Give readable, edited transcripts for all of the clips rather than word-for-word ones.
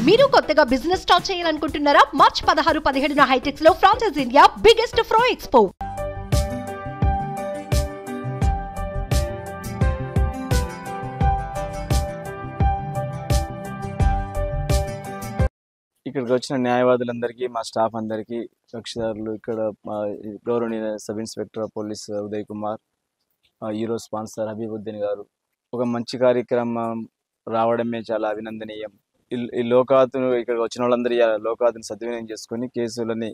మీరు కొత్తగా business start చేయాలనుకుంటున్నారా? మార్చ్ 16-17 హైటెక్స్ లో ఫ్రాన్సెస్ ఇండియా బిగ్గెస్ట్ ఫ్రో ఎక్స్పో. ఇక్కడికి వచ్చిన న్యాయవాదులందరికీ, మా స్టాఫ్ అందరికీ, కక్షిదారులు, ఇక్కడ మా గౌరవనీయ sub inspector police Uday Kumar, hero sponsor Habibuddin గారు, ఒక మంచి కార్యక్రమం రావడమే చాలా అభినందనీయం. ఈ లోకాతును ఇక్కడికి వచ్చిన వాళ్ళందరూ లోకాతుని సద్వినియోగం చేసుకుని కేసులని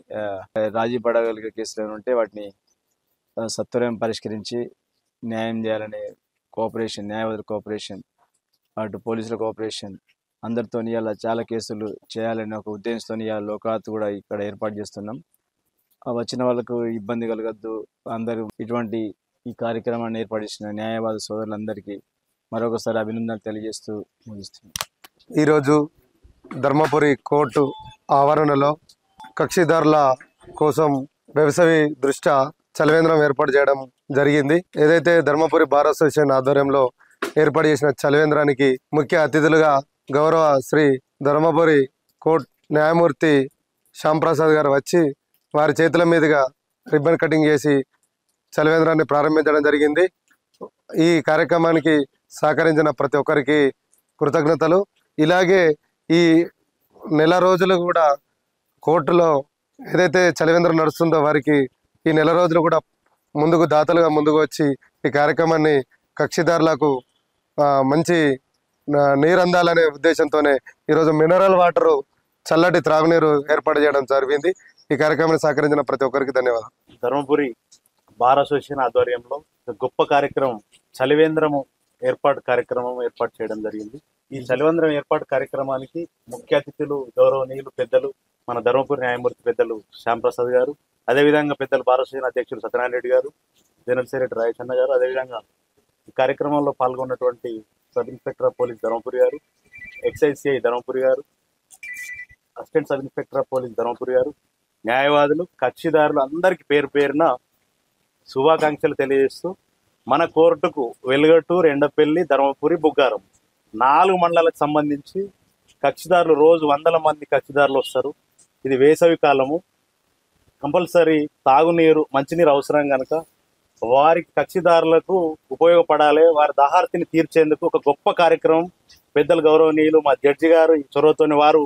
రాజీ పడగలిగే కేసులు ఉంటే వాటిని సత్వరం పరిష్కరించి న్యాయం చేయాలనే కోఆపరేషన్, న్యాయవాదుల కోఆపరేషన్, అటు పోలీసుల కోఆపరేషన్ అందరితో ఇలా చాలా కేసులు చేయాలనే ఒక ఉద్దేశంతో ఇవాళ లోకాత్ కూడా ఇక్కడ ఏర్పాటు చేస్తున్నాం. వచ్చిన వాళ్ళకు ఇబ్బంది కలగద్దు, అందరూ ఇటువంటి ఈ కార్యక్రమాన్ని ఏర్పాటు చేసిన న్యాయవాద సోదరులందరికీ మరొకసారి అభినందనలు తెలియజేస్తూ ముగిస్తున్నాం. ఈరోజు ధర్మపురి కోర్టు ఆవరణలో కక్షిదారుల కోసం వ్యవసాయ దృష్ట్యా చలివేంద్రం ఏర్పాటు చేయడం జరిగింది. ఏదైతే ధర్మపురి బార్ అసోసియేషన్ ఆధ్వర్యంలో ఏర్పాటు చేసిన చలివేంద్రానికి ముఖ్య అతిథులుగా గౌరవ శ్రీ ధర్మపురి కోర్టు న్యాయమూర్తి శ్యాంప్రసాద్ గారు వచ్చి వారి చేతుల మీదుగా రిబ్బన్ కటింగ్ చేసి చలివేంద్రాన్ని ప్రారంభించడం జరిగింది. ఈ కార్యక్రమానికి సహకరించిన ప్రతి ఒక్కరికి కృతజ్ఞతలు. ఇలాగే ఈ నెల రోజులు కూడా కోర్టులో ఏదైతే చలివేంద్రం నడుస్తుందో వారికి ఈ నెల రోజులు కూడా దాతలుగా ముందుకు వచ్చి ఈ కార్యక్రమాన్ని కక్షిదారులకు మంచి నీరు అందాలనే ఉద్దేశంతోనే ఈరోజు మినరల్ వాటరు, చల్లటి త్రాగునీరు ఏర్పాటు చేయడం జరిగింది. ఈ కార్యక్రమాన్ని సహకరించిన ప్రతి ఒక్కరికి ధన్యవాదాలు. ధర్మపురి బార్ అసోసియేషన్ ఆధ్వర్యంలో గొప్ప కార్యక్రమం చలివేంద్రము ఏర్పాటు చేయడం జరిగింది. ఈ చలివేంద్రం ఏర్పాటు కార్యక్రమానికి ముఖ్య అతిథులు గౌరవనీయులు పెద్దలు మన ధర్మపురి న్యాయమూర్తి పెద్దలు శ్యాంప్రసాద్ గారు, అదేవిధంగా పెద్దలు బార్ అసోసియేషన్ అధ్యక్షులు సత్యనారాయణ రెడ్డి గారు, జనరల్ సెక్రటరీ రాయచన్న గారు, అదేవిధంగా ఈ కార్యక్రమంలో పాల్గొన్నటువంటి sub inspector of police Dharmapuri గారు, ఎక్సైజ్ సిఐ ధర్మపురి గారు, assistant sub inspector of police Dharmapuri గారు, న్యాయవాదులు, కక్షిదారులు అందరికీ పేరు పేరున శుభాకాంక్షలు తెలియజేస్తూ మన కోర్టుకు వెలుగటూరు, ఎండపల్లి, ధర్మపురి, బుగ్గారం 4 మండలాలకు సంబంధించి కక్షిదారులు రోజు 100 మంది కక్షిదారులు వస్తారు. ఇది వేసవి కాలము, కంపల్సరీ తాగునీరు, మంచినీరు అవసరం కనుక వారికి కక్షిదారులకు ఉపయోగపడాలి. వారి దాహార్తిని తీర్చేందుకు ఒక గొప్ప కార్యక్రమం పెద్దలు గౌరవనీయులు మా జడ్జి గారు ఈ చొరవతోని వారు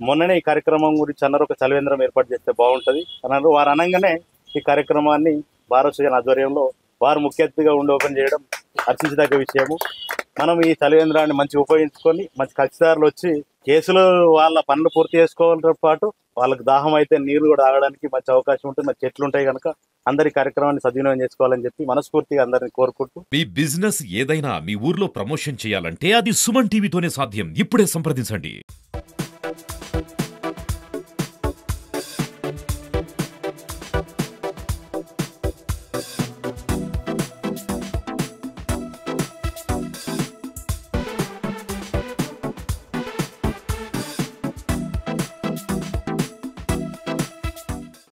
మొన్ననే ఈ కార్యక్రమం గురించి అన్నారు, ఒక చలివేంద్రం ఏర్పాటు చేస్తే బాగుంటుంది అన్నారు. వారు అనగానే ఈ కార్యక్రమాన్ని బార్ అసోసియేషన్ ఆధ్వర్యంలో వారు ముఖ్య అతిథిగా ఉండి ఓపెన్ చేయడం హర్షించదగ్గ విషయము. మనం ఈ చలివేంద్రాన్ని మంచిగా ఉపయోగించుకొని మంచి కక్షిదారులు వచ్చి కేసులు వాళ్ళ పనులు పూర్తి చేసుకోవాలతో పాటు వాళ్ళకి దాహం అయితే నీరు కూడా తాగడానికి మంచి అవకాశం ఉంటుంది. మంచి చెట్లు ఉంటాయి కనుక అందరి కార్యక్రమాన్ని సద్వినియోగం చేసుకోవాలని చెప్పి మనస్ఫూర్తిగా అందరిని కోరుకుంటూ, మీ బిజినెస్ ఏదైనా మీ ఊర్లో ప్రమోషన్ చేయాలంటే అది సుమన్ టీవీతోనే సాధ్యం. ఇప్పుడే సంప్రదించండి.